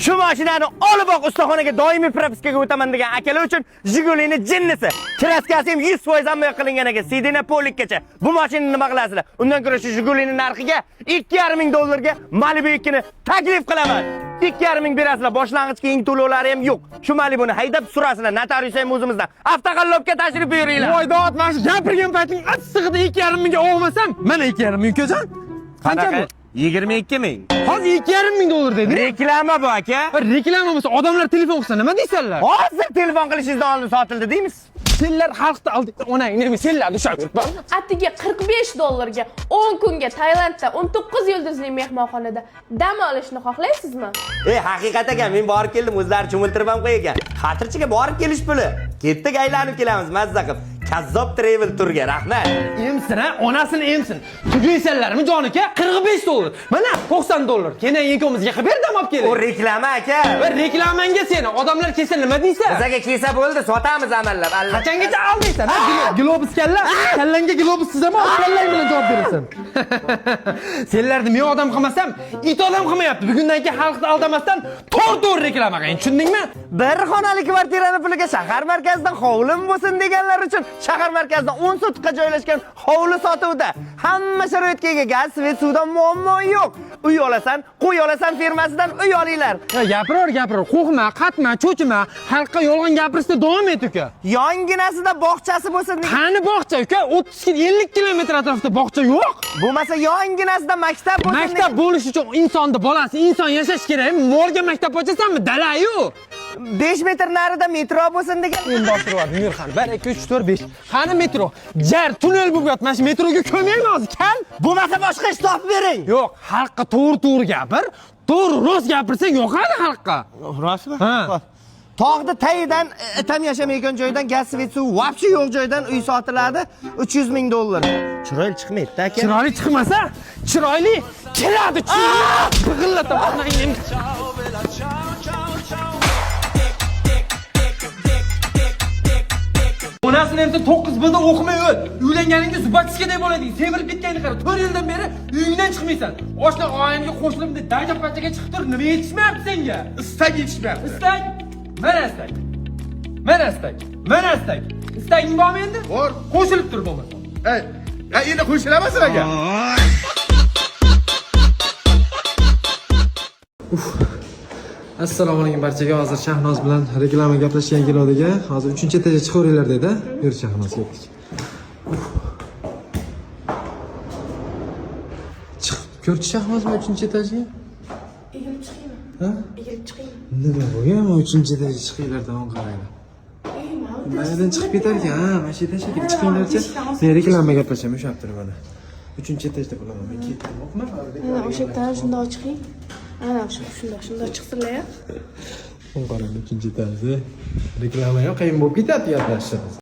Shu mashinani olib oq ustaxonaga doimiy propiskaga o'taman degan akalar uchun Jigulini jinnisi. Kraskasi ham 100% amalga qilingan ekan. Sidina Polikgacha. Bu mashinani nima qilasizlar? Undan ko'ra shu Jigulini narxiga $2,500 ga Malibu 2 ni taklif qilaman. 2,5 berasizlar. Boshlang'ich keyin to'lovlari ham yo'q. Shu Malibuni haydab surasizlar. Notarius ham o'zimizdan. Avtoqallobga tashrif buyuringlar. Voy dod, mana shu gapirgan payting assig'ida 2,5 ga olmasam, mana 2,5 ko'chan. Qancha bu? 22 ming. Hozir $2,500 dedi. Reklama bu aka. Reklama bo'lsa, odamlar telefon qilsa nima deysanlar? Hozir telefon qilishingizdan oldin sotildi deymiz. Senlar xalqda oldi, onang nima senlarni ushlab yuribman. Atiga $45 ga 10 kunga Tailandda 19 yulduzli mehmonxonada dam olishni xohlaysizmi? Haqiqatan men borib keldim, o'zlari cho'miltirib ham qo'ygan. Xatirchiga borib kelish puli. Ketdik, aylanib kelamiz, mazza qilib. Kazzob travel turga rahmat. Emsin, onasini emsin. Tugaysanlarmi jonika? $45. Mana $90. Keyin ikkomizga qilib berdam olib keling. O reklama aka. Va reklamanga seni odamlar kelsa nima deysan? Bizaga kelsa bo'ldi, sotamiz amallab. Qachongacha aldingsan? Globus kalla, kallangga globus chizaman, kallang bilan javob berasan. Senlarni men odam qilmasam, it odam qilmayapti. Bugundan keyin xalqni aldamasdan to'g'ri reklama qiling, tushundingmi? Bir xonali kvartirani puliga shahar markazidan hovlim bo'lsin deganlar uchun shahar markazidan 10 sotkga joylashgan hovli sotuvda. Hamma sharoitga ega gaz, svet, suvdan muammo yo'q. Uy olasan, qo'y olasan firmasidan uy olinglar. Gapiror. Qo'rqma, qatma, cho'chima. Xalqqa yolg'on gapirishda davom et uka. Yonginasida bog'chasi bo'lsin. Qani bog'cha uka? 30-50 kilometr atrofida bog'cha yo'q. Bo'lmasa yonginasida maktab bo'lsin. Maktab bo'lish uchun insonni bolasi, inson yashash kerak. Morga maktab ochasanmi? Dala-yu. 5 metr narida metro bo'lsin degan. Men bostirib Mir xon. 1 2 3 4 5. Qani metro? Jar, tunnel bo'lib yotmas. Metroga ko'maymi hozir? Kal. Bo'lmasa boshqa ish topib bering. Yo'q, xalqqa to'g'ri gapir. To'g'ri rost gapirsang yoqadi xalqqa. Rostmi? Ha. Tog'da tayidan tam yashamayotgan joydan gaz, svet, suv vobshe yo'q joydan uy sotiladi $300,000. Chiroyli chiqmaydi aka. Chiroyli chiqmasa, chiroyli keladi. Big'illataman. Onasini ham 9 yilda o'qimay o'l. Uylanganingda Zubakskiday bo'lading. Semirib ketgani qara. 4 yildan beri uyingdan chiqmaysan. Oshliq oyimga qo'shilib dajapachaga chiqib tur. Nima yetishmayapti senga? Istak yetishmayapti. Istak? Mana istak. Istaging bormi endi? Bor. Qo'shilib tur bo'lmasa. Endi qo'shilamasin aka. Assalomu alaykum barchaga. Hozir Shahnoz bilan reklama gaplashgan keladiga. Hozir 3-etaja chiqaveringlar dedi. Yur Shahnoz ketdik. Chiqib ko'rchi Shahnozmi 3-etajaga? Egilib chiqaymi? Ha? Egilib chiqaymi? Nima bo'lgan? 3-etaja chiqinglar davom qaranglar. Maydan chiqib ketar ekan. Ha, mana shu yerdan shekilli chiqinglarcha. Men reklama gaplashaman, o'sha hafta mana. 3-etajda bo'laman. Men ketdim, o'qima. Mana o'sha yerdan shundoq chiqing. Ana shundoq chiqsinlar. Qarang 3-etajda reklama yo'q, qiyin bo'lib ketadi gaplashishimiz.